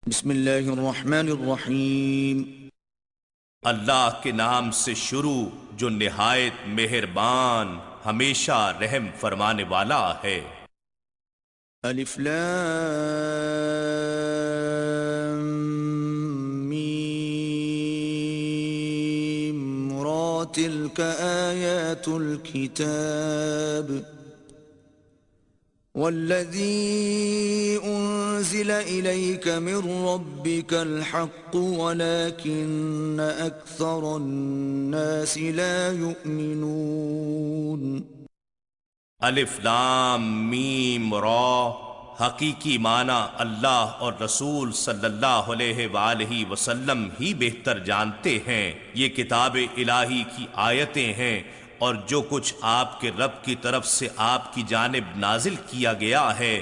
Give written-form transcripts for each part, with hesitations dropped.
بسم اللہ الرحمن الرحیم۔ اللہ کے نام سے شروع جو نہایت مہربان ہمیشہ رحم فرمانے والا ہے۔ الف لام میم را تلک آیات الكتاب والذی انزل الیک من ربک الحق ولکن اکثر الناس لا یؤمنون۔ الف لام میم را، حقیقی معنی اللہ اور رسول صلی اللہ علیہ وآلہ وسلم ہی بہتر جانتے ہیں۔ یہ کتاب الہی کی آیتیں ہیں اور جو کچھ آپ کے رب کی طرف سے آپ کی جانب نازل کیا گیا ہے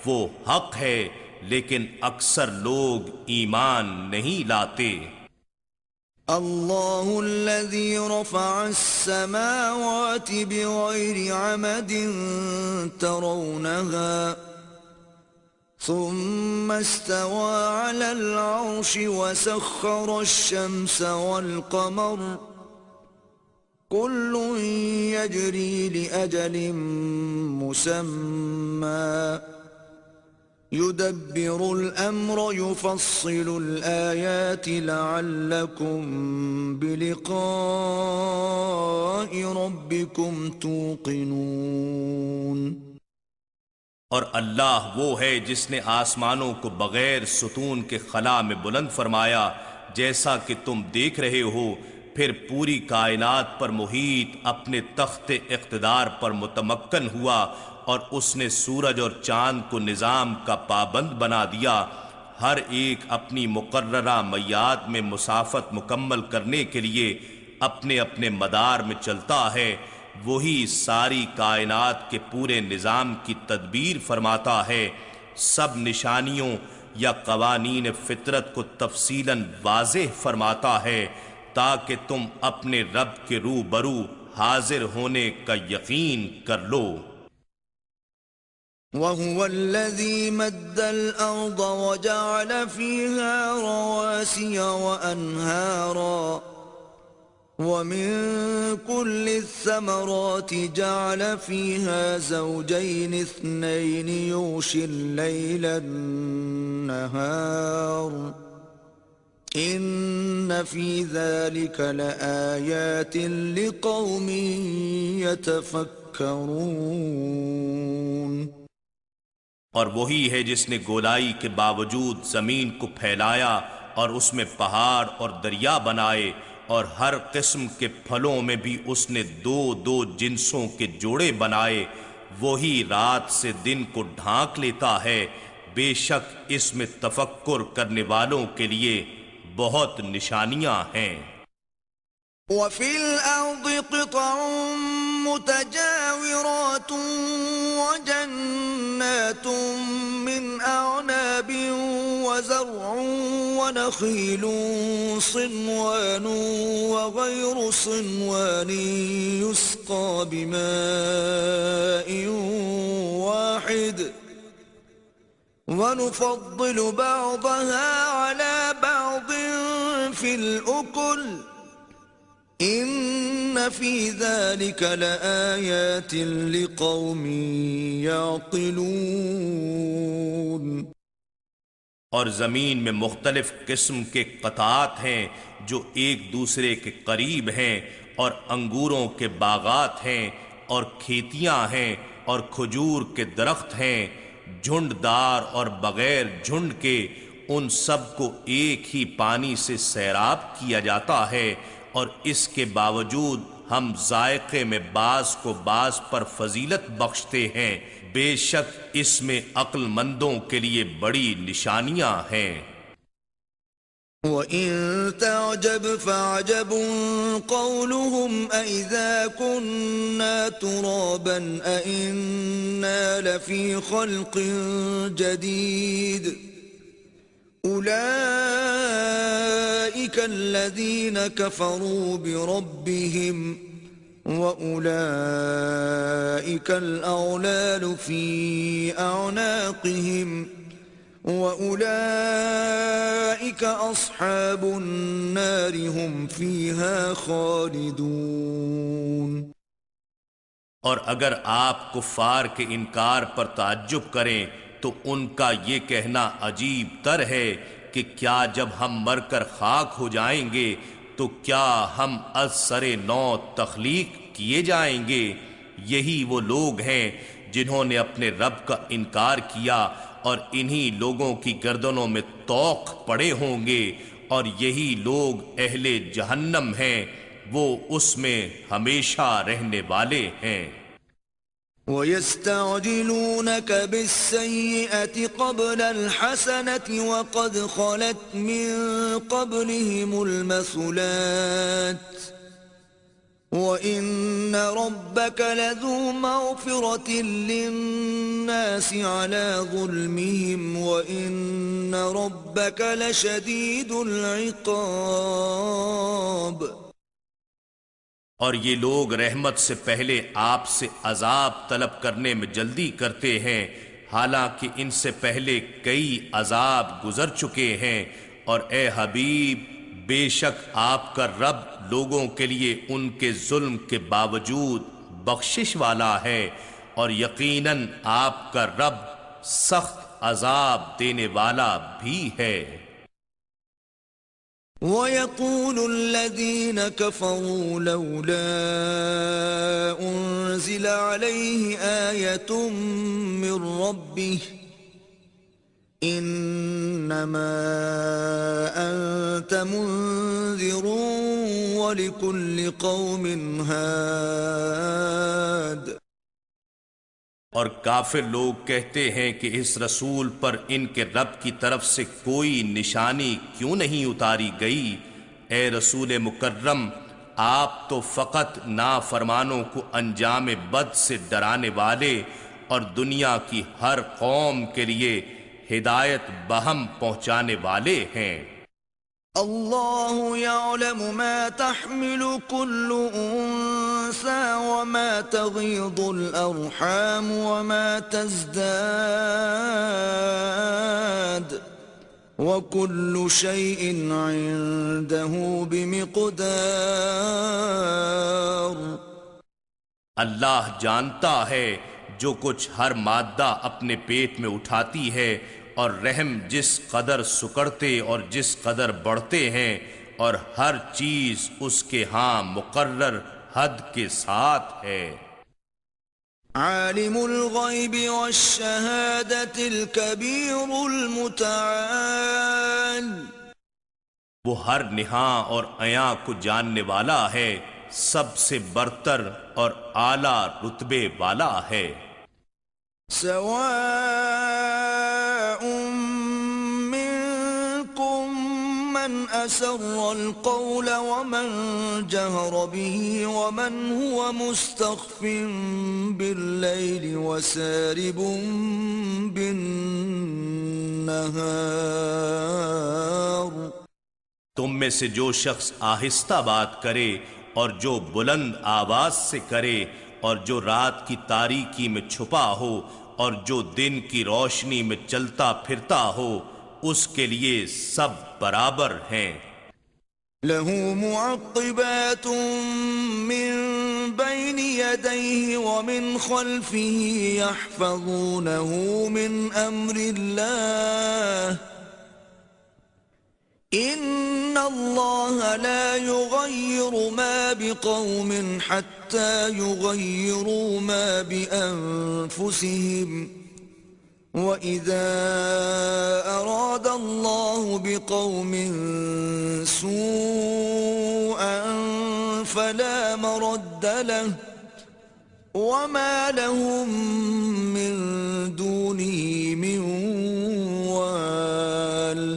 وہ حق ہے، لیکن اکثر لوگ ایمان نہیں لاتے۔ اللہ الذي رفع السماوات بغير عمد ترونها ثم استوى على العرش وسخر الشمس والقمر كل يجري لأجل مسمى يدبر الأمر يفصل الآيات لعلكم بلقاء ربكم توقنون۔ اور اللہ وہ ہے جس نے آسمانوں کو بغیر ستون کے خلا میں بلند فرمایا جیسا کہ تم دیکھ رہے ہو، پھر پوری کائنات پر محیط اپنے تخت اقتدار پر متمکن ہوا، اور اس نے سورج اور چاند کو نظام کا پابند بنا دیا، ہر ایک اپنی مقررہ میعاد میں مسافت مکمل کرنے کے لیے اپنے اپنے مدار میں چلتا ہے۔ وہی ساری کائنات کے پورے نظام کی تدبیر فرماتا ہے، سب نشانیوں یا قوانین فطرت کو تفصیلاً واضح فرماتا ہے تاکہ تم اپنے رب کے روبرو حاضر ہونے کا یقین کر لو۔ وَهُوَ الَّذِي مَدَّ الْأَرْضَ وَجَعَلَ فِيهَا رَوَاسِيَ وَأَنْهَارًا وَمِن كُلِّ الثَّمَرَاتِ جَعَلَ فِيهَا زَوْجَيْنِ اثْنَيْنِ يُغْشِي اللَّيْلَ النَّهَارَ إِنَّ فِي ذَلِكَ لَآيَاتٍ لِقَوْمٍ يَتَفَكَّرُونَ۔ اور وہی ہے جس نے گولائی کے باوجود زمین کو پھیلایا اور اس میں پہاڑ اور دریا بنائے، اور ہر قسم کے پھلوں میں بھی اس نے دو دو جنسوں کے جوڑے بنائے۔ وہی رات سے دن کو ڈھانک لیتا ہے، بے شک اس میں تفکر کرنے والوں کے لیے بہت نشانیاں ہیں۔ وَفِي الْأَرْضِ قِطَعٌ مُتَجَاوِرَاتٌ وَجَنَّاتٌ مِّنْ أَعْنَابٍ وَزَرْعٌ وَنَخِيلٌ صِنْوَانٌ وَغَيْرُ صِنْوَانٍ يُسْقَىٰ بِمَاءٍ وَاحِدٍ وَنُفَضِّلُ بَعْضَهَا عَلَىٰ بَعْضٍ فِي الْأُكُلِ ان فی ذلک لآیات لقوم یعقلون۔ اور زمین میں مختلف قسم کے قطعات ہیں جو ایک دوسرے کے قریب ہیں، اور انگوروں کے باغات ہیں اور کھیتیاں ہیں اور کھجور کے درخت ہیں، جھنڈ دار اور بغیر جھنڈ کے، ان سب کو ایک ہی پانی سے سیراب کیا جاتا ہے، اور اس کے باوجود ہم ذائقے میں بعض کو بعض پر فضیلت بخشتے ہیں، بے شک اس میں عقل مندوں کے لیے بڑی نشانیاں ہیں۔ وَإِن تَعْجَبْ فَعَجَبٌ قَوْلُهُمْ أَإِذَا كُنَّا تُرَابًا أَإِنَّا لَفِي خَلْقٍ جَدِيدٍ أُولَئِكَ الَّذِينَ كَفَرُوا بِرَبِّهِمْ وَأُولَئِكَ الْأَغْلَالُ فِي أَعْنَاقِهِمْ وَأُولَئِكَ أَصْحَابُ النَّارِ هُمْ فِيهَا خَالِدُونَ۔ اور اگر آپ کفار کے انکار پر تعجب کریں تو ان کا یہ کہنا عجیب تر ہے کہ کیا جب ہم مر کر خاک ہو جائیں گے تو کیا ہم از سر نو تخلیق کیے جائیں گے؟ یہی وہ لوگ ہیں جنہوں نے اپنے رب کا انکار کیا اور انہی لوگوں کی گردنوں میں طوق پڑے ہوں گے، اور یہی لوگ اہل جہنم ہیں، وہ اس میں ہمیشہ رہنے والے ہیں۔ وَيَسْتَعْجِلُونَكَ بِالسَّيِّئَةِ قَبْلَ الْحَسَنَةِ وَقَدْ خَلَتْ مِن قَبْلِهِمُ الْمَثُلَاتُ وَإِنَّ رَبَّكَ لَذُو مَغْفِرَةٍ لِلنَّاسِ عَلَى ظُلْمِهِمْ وَإِنَّ رَبَّكَ لَشَدِيدُ الْعِقَابِ۔ اور یہ لوگ رحمت سے پہلے آپ سے عذاب طلب کرنے میں جلدی کرتے ہیں، حالانکہ ان سے پہلے کئی عذاب گزر چکے ہیں، اور اے حبیب بے شک آپ کا رب لوگوں کے لیے ان کے ظلم کے باوجود بخشش والا ہے، اور یقیناً آپ کا رب سخت عذاب دینے والا بھی ہے۔ وَيَقُولُ الَّذِينَ كَفَرُوا لَوْلَا أُنزِلَ عَلَيْهِ آيَةٌ مِّن رَّبِّهِ إِنَّمَا أَنتَ مُنذِرٌ وَلِكُلِّ قَوْمٍ هَادٍ۔ اور کافر لوگ کہتے ہیں کہ اس رسول پر ان کے رب کی طرف سے کوئی نشانی کیوں نہیں اتاری گئی؟ اے رسول مکرم، آپ تو فقط نافرمانوں کو انجام بد سے ڈرانے والے اور دنیا کی ہر قوم کے لیے ہدایت بہم پہنچانے والے ہیں۔ اللہ يعلم ما تحمل كل انثى وما تغيض الارحام وما تزداد وكل شيء عنده بمقدار۔ اللہ جانتا ہے جو کچھ ہر مادہ اپنے پیٹ میں اٹھاتی ہے، اور رحم جس قدر سکڑتے اور جس قدر بڑھتے ہیں، اور ہر چیز اس کے ہاں مقرر حد کے ساتھ ہے۔ عالم الغیب والشہادۃ الکبیر المتعال۔ وہ ہر نہاں اور عیاں کو جاننے والا ہے، سب سے برتر اور اعلیٰ رتبے والا ہے۔ سواء منكم من أسر القول ومن جهر به ومن هو مستخف بالليل وسارب بالنهار۔ تم میں سے جو شخص آہستہ بات کرے اور جو بلند آواز سے کرے، اور جو رات کی تاریکی میں چھپا ہو اور جو دن کی روشنی میں چلتا پھرتا ہو، اس کے لیے سب برابر ہیں۔ له معقبات من بين يديه ومن خلفه يحفظونه من أمر الله إن الله لا يغير ما بقوم حتى يغيروا ما بأنفسهم وَإِذَا أَرَادَ اللَّهُ بِقَوْمٍ سُوءًا فَلَا مَرَدَّ لَهُ وَمَا لَهُم مِّن دُونِهِ مِن وَالٍ۔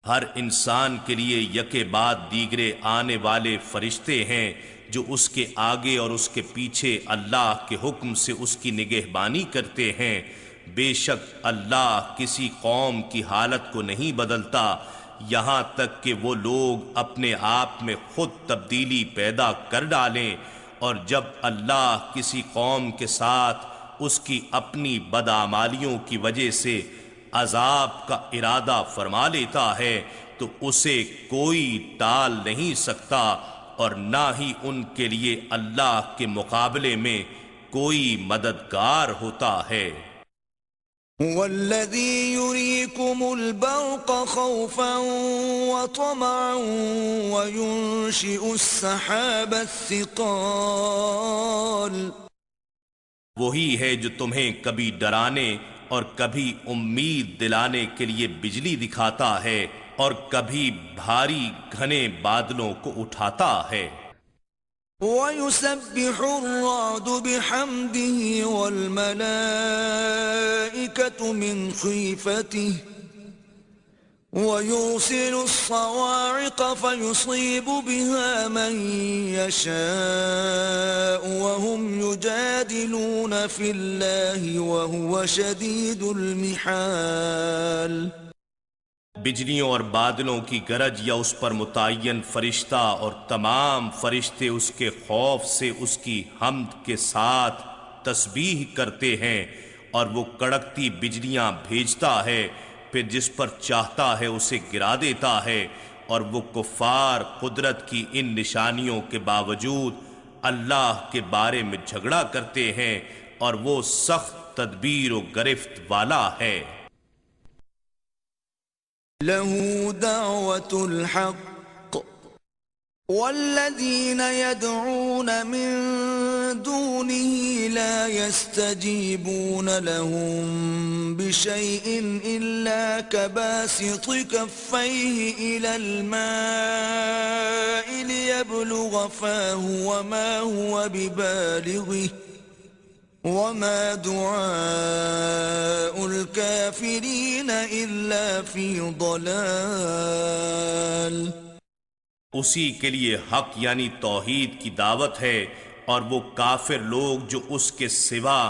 ہر انسان کے لیے یکے بعد دیگرے آنے والے فرشتے ہیں جو اس کے آگے اور اس کے پیچھے اللہ کے حکم سے اس کی نگہبانی کرتے ہیں۔ بے شک اللہ کسی قوم کی حالت کو نہیں بدلتا یہاں تک کہ وہ لوگ اپنے آپ میں خود تبدیلی پیدا کر ڈالیں، اور جب اللہ کسی قوم کے ساتھ اس کی اپنی بدعمالیوں کی وجہ سے عذاب کا ارادہ فرما لیتا ہے تو اسے کوئی ٹال نہیں سکتا، اور نہ ہی ان کے لیے اللہ کے مقابلے میں کوئی مددگار ہوتا ہے۔ هو الذي يريكم البرق خوفا وطمعا وينشئ السحاب الثقال، وہی ہے جو تمہیں کبھی ڈرانے اور کبھی امید دلانے کے لیے بجلی دکھاتا ہے اور کبھی بھاری گھنے بادلوں کو اٹھاتا ہے۔ وَيُسَبِّحُ الرَّعْدُ بِحَمْدِهِ وَالْمَلَائِكَةُ مِنْ خِيفَتِهِ وَيُرْسِلُ الصَّوَاعِقَ فَيُصِيبُ بِهَا مَن يَشَاءُ وَهُمْ يُجَادِلُونَ فِي اللَّهِ وَهُوَ شَدِيدُ الْمِحَالِ۔ بجلیوں اور بادلوں کی گرج یا اس پر متعین فرشتہ اور تمام فرشتے اس کے خوف سے اس کی حمد کے ساتھ تسبیح کرتے ہیں، اور وہ کڑکتی بجلیاں بھیجتا ہے، پھر جس پر چاہتا ہے اسے گرا دیتا ہے، اور وہ کفار قدرت کی ان نشانیوں کے باوجود اللہ کے بارے میں جھگڑا کرتے ہیں، اور وہ سخت تدبیر و گرفت والا ہے۔ له دعوة الحق والذين يدعون من دونه لا يستجيبون لهم بشيء إلا كباسط كفيه إلى الماء ليبلغ فاه وما هو ببالغه وما دعاء الكافرين إلا في ضلال۔ اسی کے لیے حق یعنی توحید کی دعوت ہے، اور وہ کافر لوگ جو اس کے سوا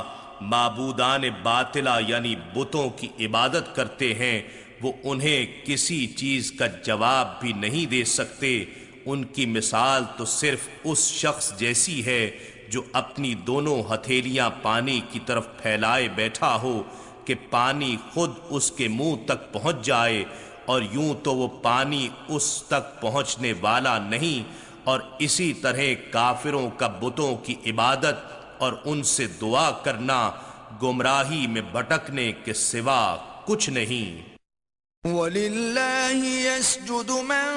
معبودان باطلہ یعنی بتوں کی عبادت کرتے ہیں، وہ انہیں کسی چیز کا جواب بھی نہیں دے سکتے۔ ان کی مثال تو صرف اس شخص جیسی ہے جو اپنی دونوں ہتھیلیاں پانی کی طرف پھیلائے بیٹھا ہو کہ پانی خود اس کے منہ تک پہنچ جائے، اور یوں تو وہ پانی اس تک پہنچنے والا نہیں، اور اسی طرح کافروں کا بتوں کی عبادت اور ان سے دعا کرنا گمراہی میں بھٹکنے کے سوا کچھ نہیں۔ وَلِلَّهِ يَسْجُدُ مَن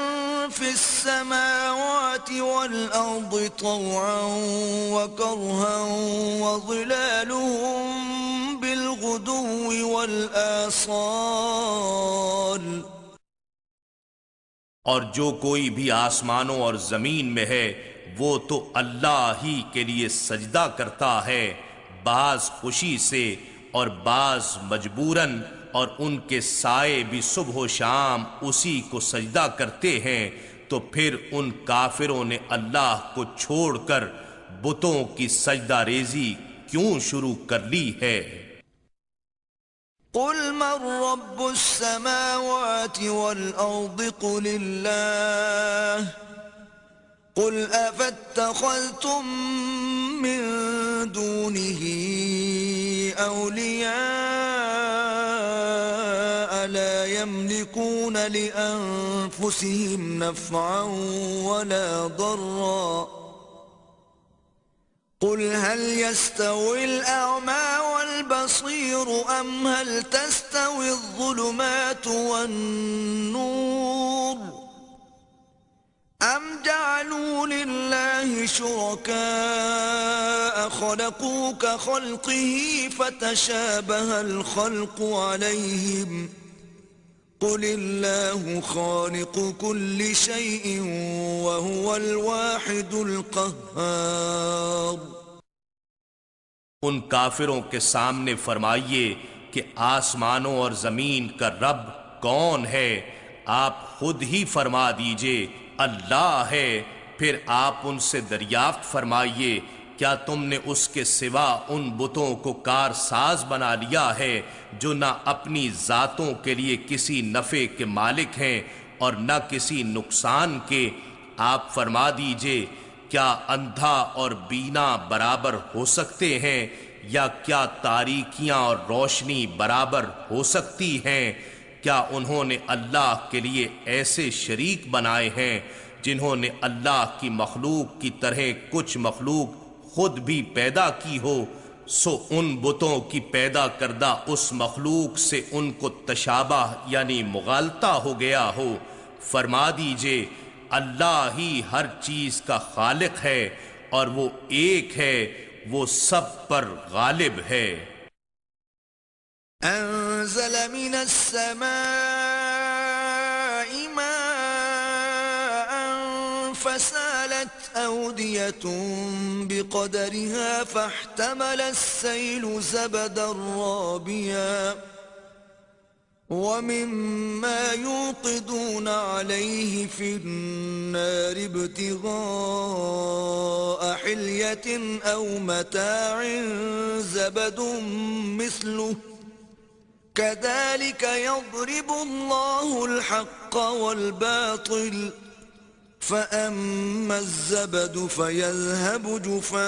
فِي السَّمَاوَاتِ وَالْأَرْضِ طَوْعًا وَكَرْهًا وَظِلَالُهُم بِالْغُدُوِّ وَالْآصَالِ۔ اور جو کوئی بھی آسمانوں اور زمین میں ہے وہ تو اللہ ہی کے لیے سجدہ کرتا ہے، بعض خوشی سے اور بعض مجبوراً، اور ان کے سائے بھی صبح و شام اسی کو سجدہ کرتے ہیں۔ تو پھر ان کافروں نے اللہ کو چھوڑ کر بتوں کی سجدہ ریزی کیوں شروع کر لی ہے؟ قل من رب السماوات والأرض قل الله قل أفاتخذتم من دونه أولياء لا يملكون لأنفسهم نفعا ولا ضرا قل هل يستوي الأعمى والبصير أم هل تستوي الظلمات والنور أم جعلوا لله شركاء خلقوا كخلقه فتشابه الخلق عليهم قل الله خالق كل شيء وهو الواحد القهار۔ ان کافروں کے سامنے فرمائیے کہ آسمانوں اور زمین کا رب کون ہے؟ آپ خود ہی فرما دیجئے اللہ ہے۔ پھر آپ ان سے دریافت فرمائیے کیا تم نے اس کے سوا ان بتوں کو کارساز بنا لیا ہے جو نہ اپنی ذاتوں کے لیے کسی نفع کے مالک ہیں اور نہ کسی نقصان کے؟ آپ فرما دیجئے کیا اندھا اور بینا برابر ہو سکتے ہیں، یا کیا تاریکیاں اور روشنی برابر ہو سکتی ہیں؟ کیا انہوں نے اللہ کے لیے ایسے شریک بنائے ہیں جنہوں نے اللہ کی مخلوق کی طرح کچھ مخلوق خود بھی پیدا کی ہو؟ سو ان بتوں کی پیدا کردہ اس مخلوق سے ان کو تشابہ یعنی مغالطہ ہو گیا ہو۔ فرما دیجئے اللہ ہی ہر چیز کا خالق ہے اور وہ ایک ہے، وہ سب پر غالب ہے۔ أنزل من السماء ماء فسالت أودية بقدرها فاحتمل السيل زبدا رابيا ومما يوقدون عليه في النار ابتغاء حلية أو متاع زبد مثله كذلك يضرب الله الحق والباطل فأما الزبد فيذهب جفاء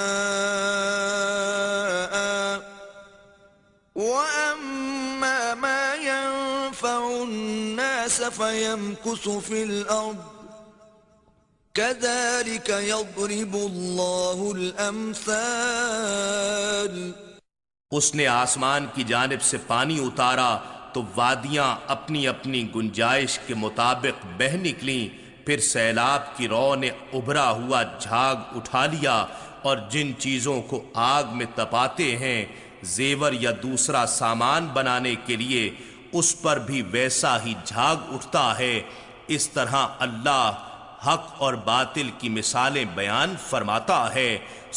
وأما ما ينفع الناس فيمكث في الأرض كذلك يضرب الله الأمثال۔ اس نے آسمان کی جانب سے پانی اتارا تو وادیاں اپنی اپنی گنجائش کے مطابق بہہ نکلیں، پھر سیلاب کی رو نے ابھرا ہوا جھاگ اٹھا لیا، اور جن چیزوں کو آگ میں تپاتے ہیں زیور یا دوسرا سامان بنانے کے لیے، اس پر بھی ویسا ہی جھاگ اٹھتا ہے۔ اس طرح اللہ حق اور باطل کی مثالیں بیان فرماتا ہے۔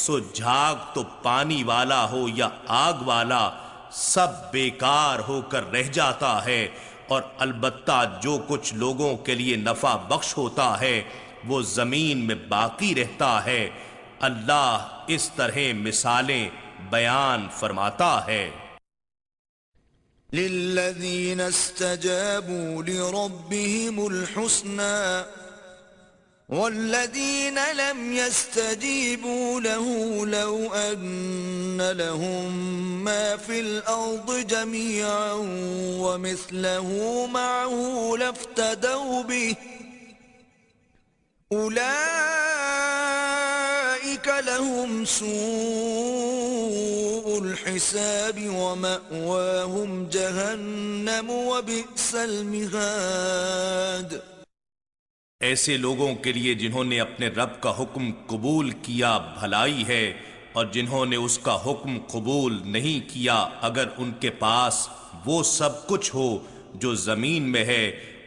سو جھاگ تو پانی والا ہو یا آگ والا، سب بیکار ہو کر رہ جاتا ہے، اور البتہ جو کچھ لوگوں کے لیے نفع بخش ہوتا ہے وہ زمین میں باقی رہتا ہے۔ اللہ اس طرح مثالیں بیان فرماتا ہے۔ للذين استجابوا لربهم الحسنى والذين لم يستجيبوا له لو أن لهم ما في الأرض جميعا ومثله معه لافتدوا به أولئك لهم سوء الحساب ومأواهم جهنم وبئس المهاد۔ ایسے لوگوں کے لیے جنہوں نے اپنے رب کا حکم قبول کیا بھلائی ہے، اور جنہوں نے اس کا حکم قبول نہیں کیا اگر ان کے پاس وہ سب کچھ ہو جو زمین میں ہے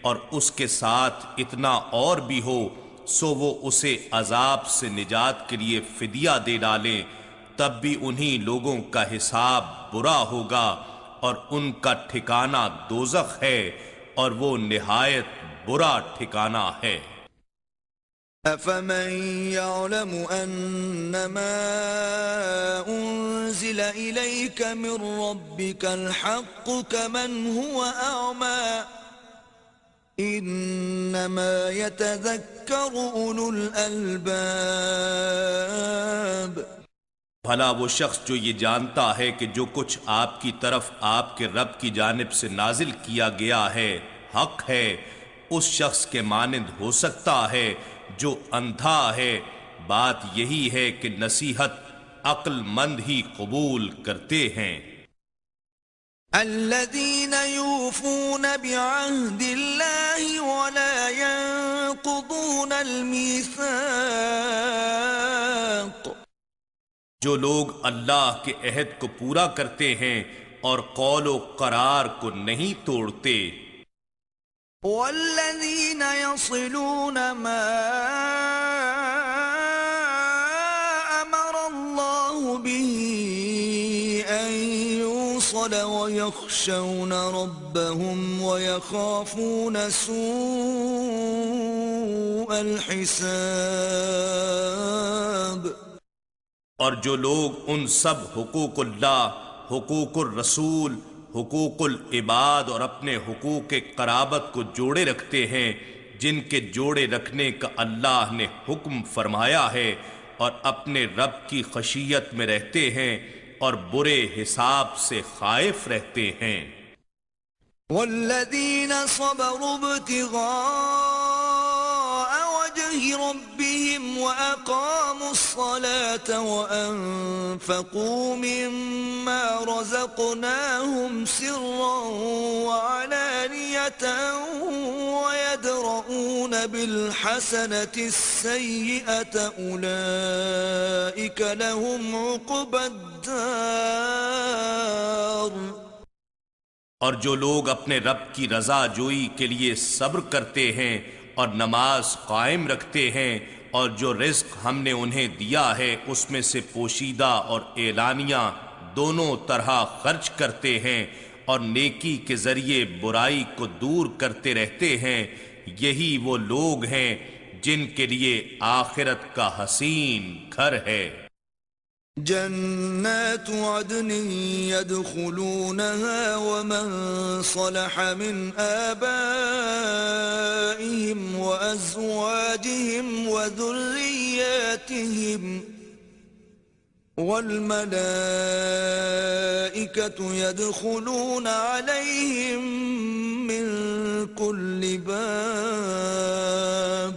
اور اس کے ساتھ اتنا اور بھی ہو، سو وہ اسے عذاب سے نجات کے لیے فدیہ دے ڈالیں، تب بھی انہی لوگوں کا حساب برا ہوگا، اور ان کا ٹھکانہ دوزخ ہے، اور وہ نہایت برا ٹھکانہ ہے۔ أَفَمَن يَعْلَمُ أَنَّمَا أُنزِلَ إِلَيْكَ مِن رَّبِّكَ الْحَقُّ كَمَنْ هُوَ أَعْمَىٰ إِنَّمَا يَتَذَكَّرُ أُولُو الْأَلْبَابِ۔ بھلا وہ شخص جو یہ جانتا ہے کہ جو کچھ آپ کی طرف آپ کے رب کی جانب سے نازل کیا گیا ہے حق ہے، اس شخص کے مانند ہو سکتا ہے جو اندھا ہے؟ بات یہی ہے کہ نصیحت عقل مند ہی قبول کرتے ہیں۔ الذين يوفون بعهد الله ولا ينقضون الميثاق۔ جو لوگ اللہ کے عہد کو پورا کرتے ہیں اور قول و قرار کو نہیں توڑتے۔ والذين يصلون ما أمر الله به أن يوصل ويخشون ربهم ويخافون سوء الحساب۔ اور جو لوگ ان سب حقوق اللہ، حقوق الرسول، حقوق العباد اور اپنے حقوق قرابت کو جوڑے رکھتے ہیں جن کے جوڑے رکھنے کا اللہ نے حکم فرمایا ہے، اور اپنے رب کی خشیت میں رہتے ہیں اور برے حساب سے خائف رہتے ہیں۔ والذین صبروا ابتغاء وجه ربهم وأقاموا الصلاة وأنفقوا مما رزقناهم سرا وعلانية ويدرؤون بالحسنة السيئة أولئك لهم عقبى الدار۔ اور جو لوگ اپنے رب کی رضا جوئی کے لیے صبر کرتے ہیں اور نماز قائم رکھتے ہیں، اور جو رزق ہم نے انہیں دیا ہے اس میں سے پوشیدہ اور اعلانیہ دونوں طرح خرچ کرتے ہیں، اور نیکی کے ذریعے برائی کو دور کرتے رہتے ہیں، یہی وہ لوگ ہیں جن کے لیے آخرت کا حسین گھر ہے۔ جنات عدن يدخلونها ومن صلح من آبائهم وأزواجهم وذرياتهم والملائكة يدخلون عليهم من كل باب۔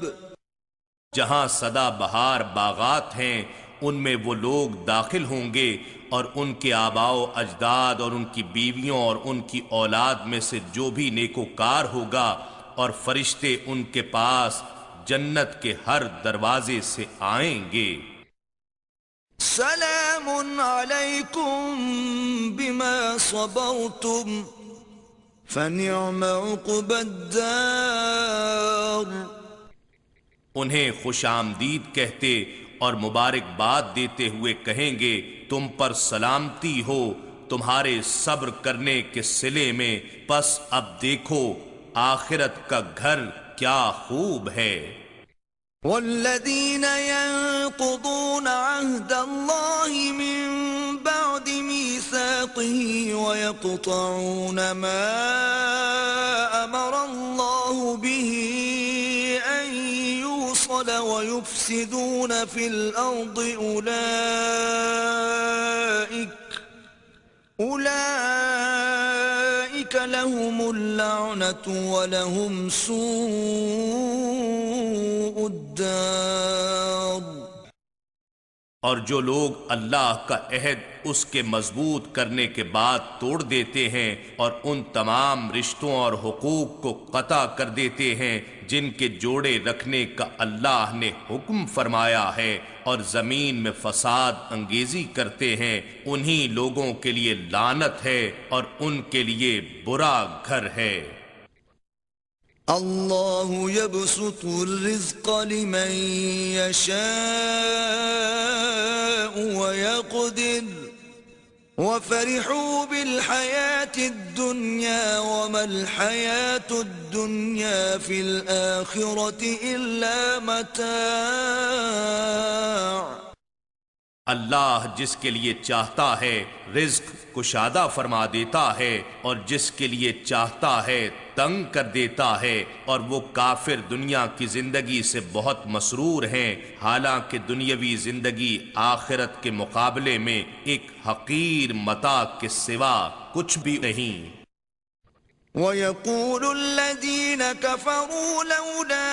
جہاں سدا بہار باغات ہیں ان میں وہ لوگ داخل ہوں گے، اور ان کے آباء و اجداد اور ان کی بیویوں اور ان کی اولاد میں سے جو بھی نیکوکار ہوگا، اور فرشتے ان کے پاس جنت کے ہر دروازے سے آئیں گے۔ سلام علیکم بما صبرتم فنعم عقبى الدار۔ انہیں خوش آمدید کہتے اور مبارکباد دیتے ہوئے کہیں گے، تم پر سلامتی ہو تمہارے صبر کرنے کے صلے میں، پس اب دیکھو آخرت کا گھر کیا خوب ہے۔ والذین ينقضون عهد الله من بعد ميثاقه ويقطعون ما أمر الله به أن يوصل ويفسدون في الأرض أولئك لهم اللعنة ولهم سوء الدار۔ اور جو لوگ اللہ کا عہد اس کے مضبوط کرنے کے بعد توڑ دیتے ہیں اور ان تمام رشتوں اور حقوق کو قطع کر دیتے ہیں جن کے جوڑے رکھنے کا اللہ نے حکم فرمایا ہے، اور زمین میں فساد انگیزی کرتے ہیں، انہی لوگوں کے لیے لعنت ہے اور ان کے لیے برا گھر ہے۔ اللہ يبسط الرزق لمن يشاء ويقدر وفرحوا بالحياة الدنيا وما الحياة الدنيا في الآخرة إلا متاع۔ اللہ جس کے لیے چاہتا ہے رزق کشادہ فرما دیتا ہے، اور جس کے لیے چاہتا ہے تنگ کر دیتا ہے، اور وہ کافر دنیا کی زندگی سے بہت مسرور ہیں، حالانکہ دنیاوی زندگی آخرت کے مقابلے میں ایک حقیر متاع کے سوا کچھ بھی نہیں۔ وَيَقُولُ الَّذِينَ كَفَرُوا لَوْلَا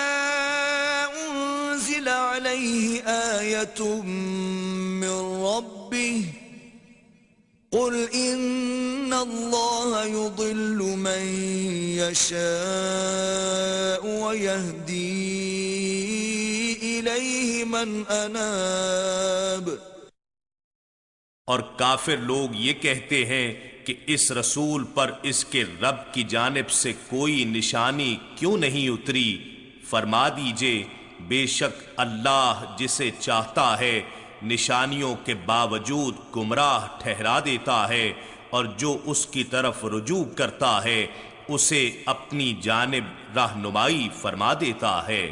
أُنزِلَ عَلَيْهِ آيَةٌ مِّن رَّبِّهِ قُلْ إِنَّ اللَّهَ يُضِلُّ مَن يَشَاءُ وَيَهْدِي إِلَيْهِ مَنْ أَنَابَ۔ اور کافر لوگ یہ کہتے ہیں کہ اس رسول پر اس کے رب کی جانب سے کوئی نشانی کیوں نہیں اتری؟ فرما دیجئے بے شک اللہ جسے چاہتا ہے نشانیوں کے باوجود گمراہ ٹھہرا دیتا ہے، اور جو اس کی طرف رجوع کرتا ہے اسے اپنی جانب رہنمائی فرما دیتا ہے۔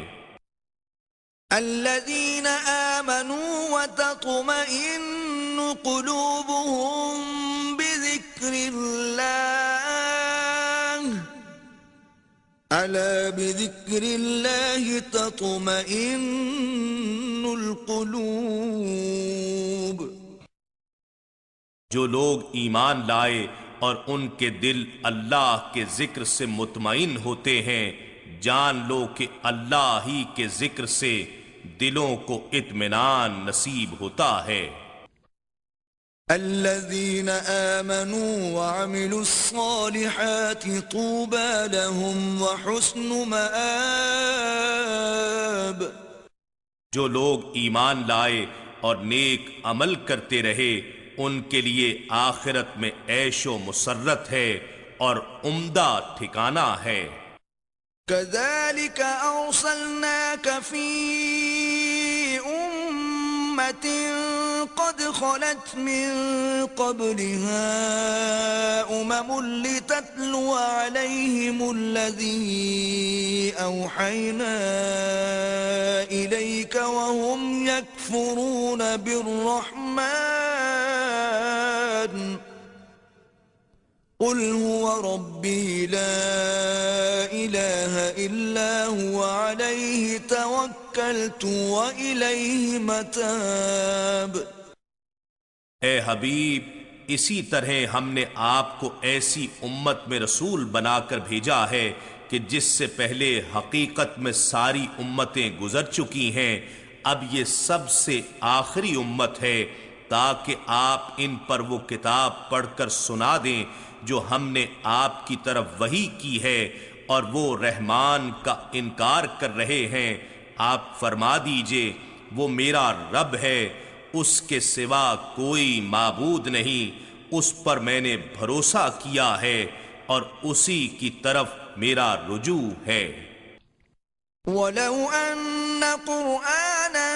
الذين آمنوا وتطمئن قلوبهم بذكر الله ألا بذكر الله تطمئن القلوب۔ جو لوگ ایمان لائے اور ان کے دل اللہ کے ذکر سے مطمئن ہوتے ہیں، جان لو کہ اللہ ہی کے ذکر سے دلوں کو اطمینان نصیب ہوتا ہے۔ الذين آمنوا وعملوا الصالحات طوبى لهم وحسن مآب۔ جو لوگ ایمان لائے اور نیک عمل کرتے رہے، ان کے لیے آخرت میں عیش و مسرت ہے اور عمدہ ٹھکانہ ہے۔ كذلك أرسلناك في أمة قد خلت من قبلها لتتلو عليهم الذي أوحينا إليك وهم يكفرون بالرحمن قل هو ربي لا إله إلا هو عليه توكلت وإليه متاب۔ اے حبیب، اسی طرح ہم نے آپ کو ایسی امت میں رسول بنا کر بھیجا ہے کہ جس سے پہلے حقیقت میں ساری امتیں گزر چکی ہیں، اب یہ سب سے آخری امت ہے، تاکہ آپ ان پر وہ کتاب پڑھ کر سنا دیں جو ہم نے آپ کی طرف وحی کی ہے، اور وہ رحمان کا انکار کر رہے ہیں۔ آپ فرما دیجئے وہ میرا رب ہے، اس کے سوا کوئی معبود نہیں، اس پر میں نے بھروسہ کیا ہے اور اسی کی طرف میرا رجوع ہے۔ وَلَوْ أَنَّ قُرْآنًا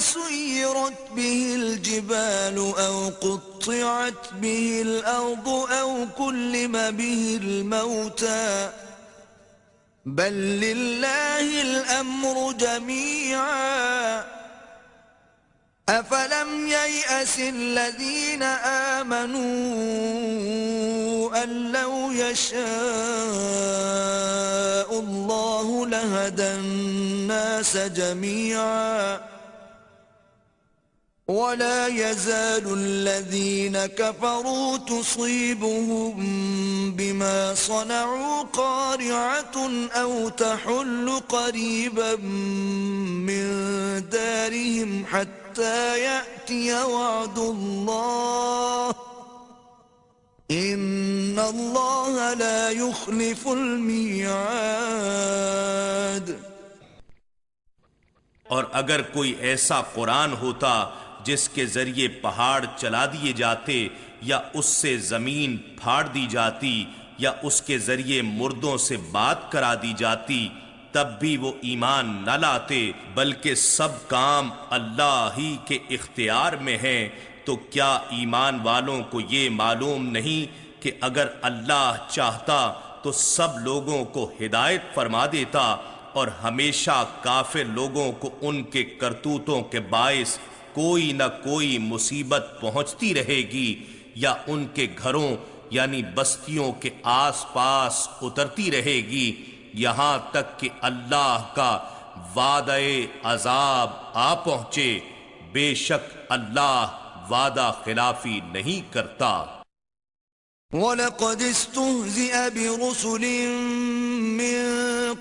سُيِّرَتْ بِهِ الْجِبَالُ أَوْ قُطِّعَتْ بِهِ الْأَرْضُ أَوْ كُلِّمَ بِهِ الْمَوْتَى بَل لِّلَّهِ الْأَمْرُ جَمِيعًا أَفَلَمْ يَيْأَسِ الَّذِينَ آمَنُوا أَن لَّوْ يَشَاءُ اللَّهُ لَهَدَى النَّاسَ جَمِيعًا وَلَا يَزَالُ الَّذِينَ كَفَرُوا تُصِيبُهُم بِمَا صَنَعُوا قَارِعَةٌ أَوْ تَحُلُّ قَرِيبًا مِّن دَارِهِمْ حَتَّى يَأْتِيَ وَعْدُ اللَّهِ إِنَّ اللَّهَ لَا يُخْلِفُ الْمِيعَادَ۔ اور اگر کوئی ایسا قرآن ہوتا جس کے ذریعے پہاڑ چلا دیے جاتے، یا اس سے زمین پھاڑ دی جاتی، یا اس کے ذریعے مردوں سے بات کرا دی جاتی، تب بھی وہ ایمان نہ لاتے، بلکہ سب کام اللہ ہی کے اختیار میں ہیں۔ تو کیا ایمان والوں کو یہ معلوم نہیں کہ اگر اللہ چاہتا تو سب لوگوں کو ہدایت فرما دیتا، اور ہمیشہ کافر لوگوں کو ان کے کرتوتوں کے باعث کوئی نہ کوئی مصیبت پہنچتی رہے گی، یا ان کے گھروں یعنی بستیوں کے آس پاس اترتی رہے گی، یہاں تک کہ اللہ کا وعدہ عذاب آ پہنچے۔ بے شک اللہ وعدہ خلافی نہیں کرتا۔ وَلَقَدِ اسْتُهْزِئَ بِرُسُلٍ مِّن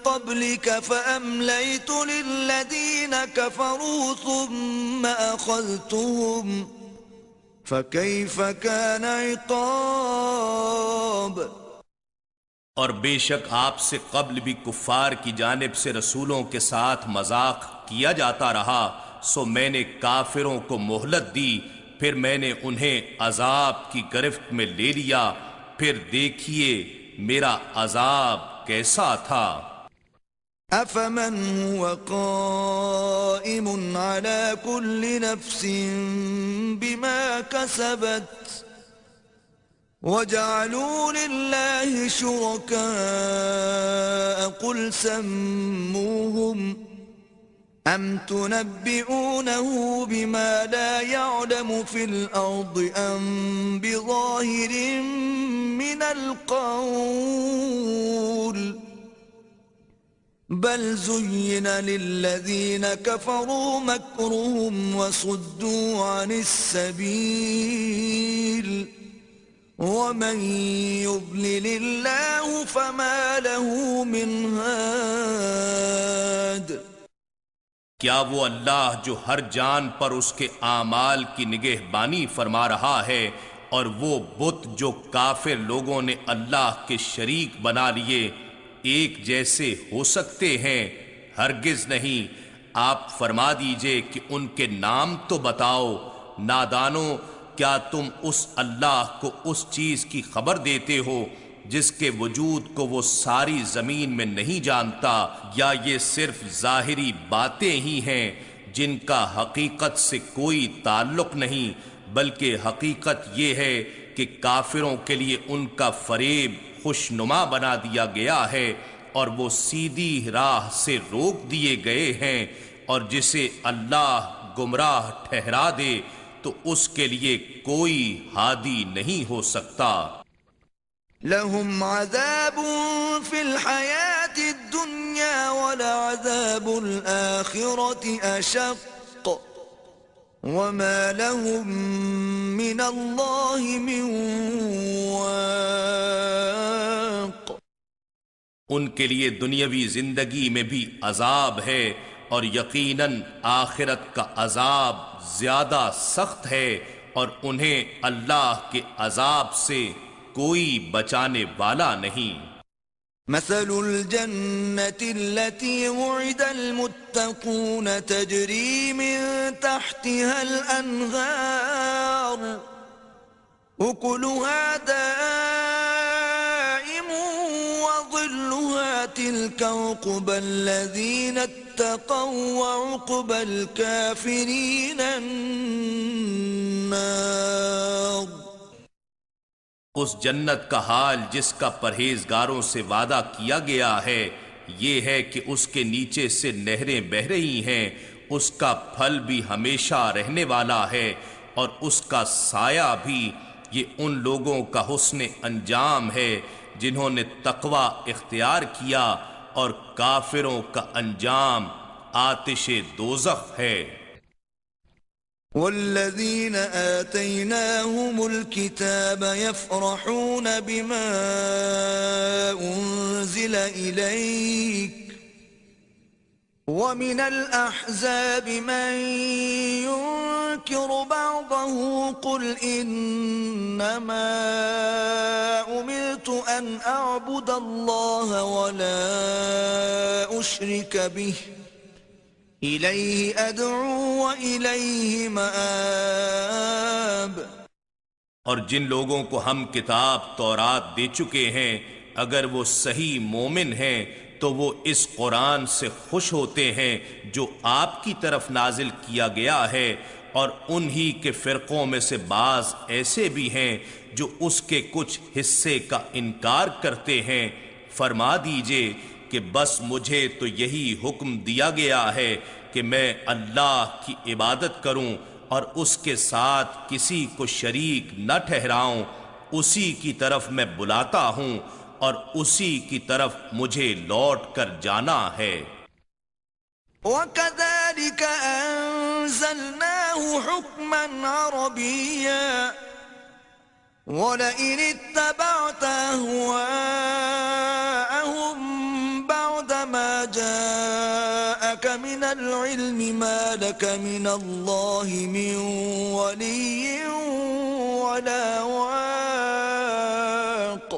قَبْلِكَ فَأَمْلَيْتُ لِلَّذِينَ كَفَرُوا ثُمَّ أَخَذْتُهُمْ فَكَيْفَ كَانَ عِقَابِ۔ اور بے شک آپ سے قبل بھی کفار کی جانب سے رسولوں کے ساتھ مذاق کیا جاتا رہا، سو میں نے کافروں کو مہلت دی، پھر میں نے انہیں عذاب کی گرفت میں لے لیا، پھر دیکھیے میرا عذاب کیسا تھا۔ أَفَمَنْ هُوَ قَائِمٌ عَلَى كُلِّ نَفْسٍ بِمَا كَسَبَتْ وَجَعَلُوا لِلَّهِ شُرَكَاءَ قُلْ سَمُّوهُمْ أَمْ تُنَبِّئُونَهُ بِمَا لَا يَعْلَمُ فِي الْأَرْضِ أَمْ بِظَاهِرٍ مِّنَ الْقَوْلِ بل زين للذين كفروا مكرهم وصدوا عن السبيل ومن يضلل الله فما له من هاد۔ کیا وہ اللہ جو ہر جان پر اس کے اعمال کی نگہبانی فرما رہا ہے اور وہ بت جو کافر لوگوں نے اللہ کے شریک بنا لیے ایک جیسے ہو سکتے ہیں؟ ہرگز نہیں۔ آپ فرما دیجئے کہ ان کے نام تو بتاؤ۔ نادانو، کیا تم اس اللہ کو اس چیز کی خبر دیتے ہو جس کے وجود کو وہ ساری زمین میں نہیں جانتا، یا یہ صرف ظاہری باتیں ہی ہیں جن کا حقیقت سے کوئی تعلق نہیں، بلکہ حقیقت یہ ہے کہ کافروں کے لیے ان کا فریب خوشنما بنا دیا گیا ہے اور وہ سیدھی راہ سے روک دیے گئے ہیں، اور جسے اللہ گمراہ ٹھہرا دے تو اس کے لیے کوئی ہادی نہیں ہو سکتا۔ لهم عذاب في الحياة الدنيا ولعذاب الآخرة أشق وما لهم من الله من واق۔ ان کے لیے دنیاوی زندگی میں بھی عذاب ہے اور یقیناً آخرت کا عذاب زیادہ سخت ہے، اور انہیں اللہ کے عذاب سے کوئی بچانے والا نہیں۔ مثل الجنة التي وعد المتقون تجري من تحتها الأنهار أكلها دائم وظلها تلك عقبى الذين اتقوا وعقبى الكافرين النار۔ اس جنت کا حال جس کا پرہیزگاروں سے وعدہ کیا گیا ہے یہ ہے کہ اس کے نیچے سے نہریں بہہ رہی ہیں، اس کا پھل بھی ہمیشہ رہنے والا ہے اور اس کا سایہ بھی۔ یہ ان لوگوں کا حسن انجام ہے جنہوں نے تقوی اختیار کیا، اور کافروں کا انجام آتش دوزخ ہے۔ والذين آتيناهم الكتاب يفرحون بما أنزل إليك ومن الأحزاب من ينكر بعضه قل إنما أمرت أن أعبد الله ولا أشرك به إليه أدعو وإليه مآب۔ اور جن لوگوں کو ہم کتاب تورات دے چکے ہیں اگر وہ صحیح مومن ہیں تو وہ اس قرآن سے خوش ہوتے ہیں جو آپ کی طرف نازل کیا گیا ہے، اور انہی کے فرقوں میں سے بعض ایسے بھی ہیں جو اس کے کچھ حصے کا انکار کرتے ہیں۔ فرما دیجئے کہ بس مجھے تو یہی حکم دیا گیا ہے کہ میں اللہ کی عبادت کروں اور اس کے ساتھ کسی کو شریک نہ ٹھہراؤں، اسی کی طرف میں بلاتا ہوں اور اسی کی طرف مجھے لوٹ کر جانا ہے۔ وَكَذَلِكَ أَنزَلْنَاهُ حُكْمًا عَرَبِيًّا وَلَئِنِ اتَّبَعْتَ أَهْوَاءَهُمْ بَعْدَ مَا جَاءَكَ مِنَ الْعِلْمِ مَا لَكَ مِنَ اللَّهِ مِنْ وَلِيٍّ وَلَا وَاقٍ۔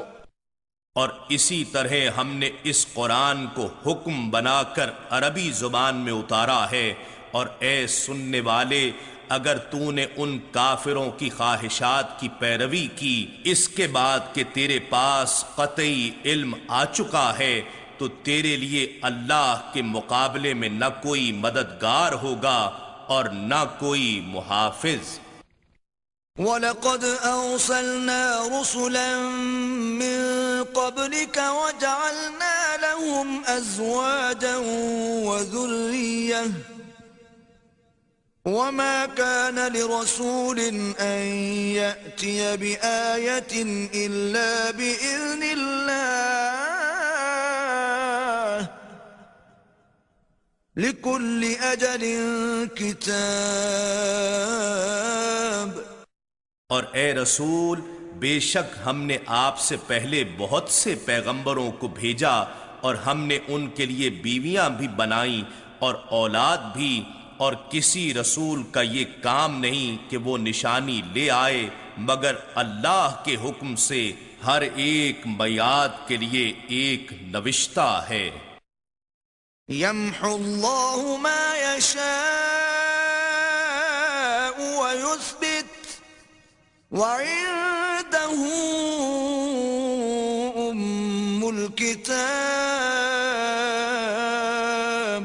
اور اسی طرح ہم نے اس قرآن کو حکم بنا کر عربی زبان میں اتارا ہے، اور اے سننے والے اگر تو نے ان کافروں کی خواہشات کی پیروی کی اس کے بعد کہ تیرے پاس قطعی علم آ چکا ہے تو تیرے لیے اللہ کے مقابلے میں نہ کوئی مددگار ہوگا اور نہ کوئی محافظ۔ وَلَقَدْ أَرْسَلْنَا رُسُلًا مِّن قَبْلِكَ وَجَعَلْنَا لَهُمْ أَزْوَاجًا وَذُرِّيَّةً وَمَا كَانَ لِرَسُولٍ أَن يَأْتِيَ بِآيَةٍ إِلَّا بِإِذْنِ اللَّهِ لكل أجل كتاب. اور اے رسول، بے شک ہم نے آپ سے پہلے بہت سے پیغمبروں کو بھیجا اور ہم نے ان کے لیے بیویاں بھی بنائیں اور اولاد بھی، اور کسی رسول کا یہ کام نہیں کہ وہ نشانی لے آئے مگر اللہ کے حکم سے ہر ایک میعاد کے لیے ایک نوشتہ ہے۔ يمحو الله ما يشاء ويثبت وعنده أم الكتاب.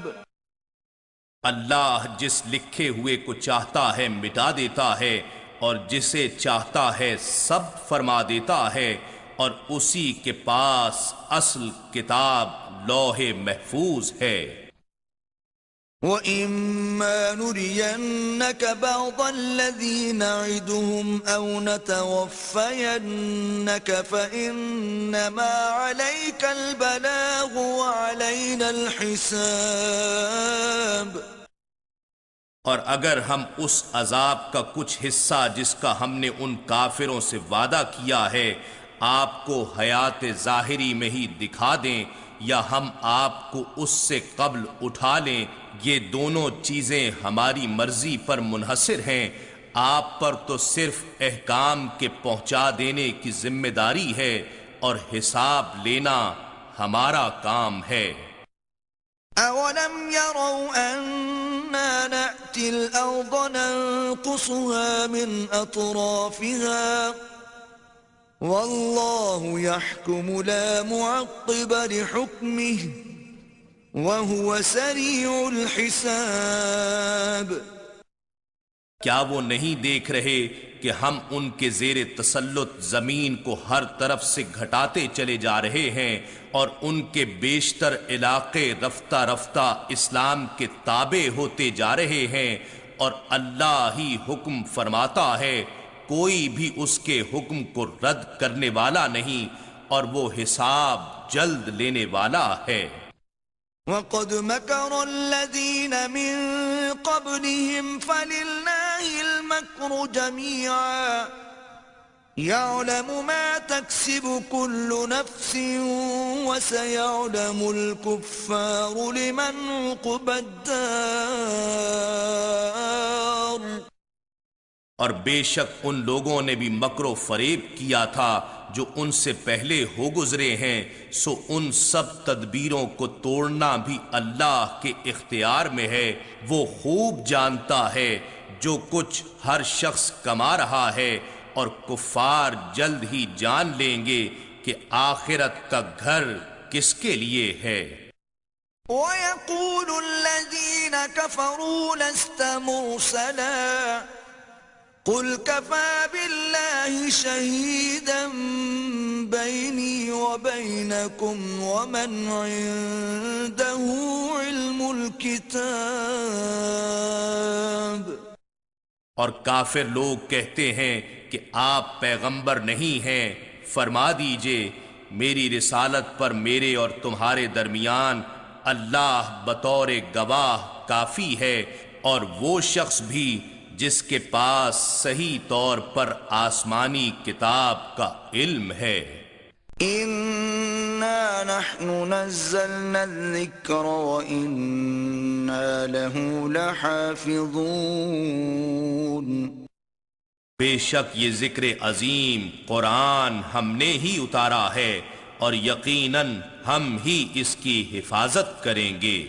اللہ جس لکھے ہوئے کو چاہتا ہے مٹا دیتا ہے اور جسے چاہتا ہے سب فرما دیتا ہے، اور اسی کے پاس اصل کتاب لوح محفوظ ہے۔ وَإِمَّا نُرِيَنَّكَ بَعْضَ الَّذِي نَعِدُهُمْ أَوْ نَتَوَفَّيَنَّكَ فَإِنَّمَا عَلَيْكَ الْبَلَاغُ وَعَلَيْنَا الْحِسَابُ۔ اور اگر ہم اس عذاب کا کچھ حصہ جس کا ہم نے ان کافروں سے وعدہ کیا ہے آپ کو حیات ظاہری میں ہی دکھا دیں یا ہم آپ کو اس سے قبل اٹھا لیں، یہ دونوں چیزیں ہماری مرضی پر منحصر ہیں، آپ پر تو صرف احکام کے پہنچا دینے کی ذمہ داری ہے اور حساب لینا ہمارا کام ہے۔ أَوَلَمْ يَرَوْا أَنَّا نَأْتِي الْأَرْضَ نَنقُصُهَا مِنْ أَطْرَافِهَا وَاللَّهُ يَحْكُمُ لَا مُعَقِّبَ لِحُكْمِهِ وَهُوَ سَرِيعُ الْحِسَابِ۔ کیا وہ نہیں دیکھ رہے کہ ہم ان کے زیر تسلط زمین کو ہر طرف سے گھٹاتے چلے جا رہے ہیں اور ان کے بیشتر علاقے رفتہ رفتہ اسلام کے تابع ہوتے جا رہے ہیں، اور اللہ ہی حکم فرماتا ہے، کوئی بھی اس کے حکم کو رد کرنے والا نہیں، اور وہ حساب جلد لینے والا ہے۔ وَقَدْ مَكَرَ الَّذِينَ مِن قَبْلِهِمْ فَلِلَّهِ الْمَكْرُ جَمِيعًا يَعْلَمُ مَا تَكْسِبُ كُلُّ نَفْسٍ وَسَيَعْلَمُ الْكُفَّارُ لِمَنْ عُقْبَى الدَّارِ۔ اور بے شک ان لوگوں نے بھی مکر و فریب کیا تھا جو ان سے پہلے ہو گزرے ہیں، سو ان سب تدبیروں کو توڑنا بھی اللہ کے اختیار میں ہے، وہ خوب جانتا ہے جو کچھ ہر شخص کما رہا ہے، اور کفار جلد ہی جان لیں گے کہ آخرت کا گھر کس کے لیے ہے۔ وَيَقُولُ الَّذِينَ كَفَرُوا لَسْتَ مُرْسَلًا قُلْ كَفَى بِاللَّهِ شَهِيدًا بَيْنِي وَبَيْنَكُمْ وَمَنْ عِندَهُ عِلْمُ الْكِتَابِ۔ اور کافر لوگ کہتے ہیں کہ آپ پیغمبر نہیں ہیں، فرما دیجئے میری رسالت پر میرے اور تمہارے درمیان اللہ بطور گواہ کافی ہے، اور وہ شخص بھی جس کے پاس صحیح طور پر آسمانی کتاب کا علم ہے۔ إِنَّا نَحْنُ نَزَّلْنَا الذِّكْرَ وَإِنَّا لَهُ لَحَافِظُونَ۔ بے شک یہ ذکر عظیم قرآن ہم نے ہی اتارا ہے اور یقیناً ہم ہی اس کی حفاظت کریں گے۔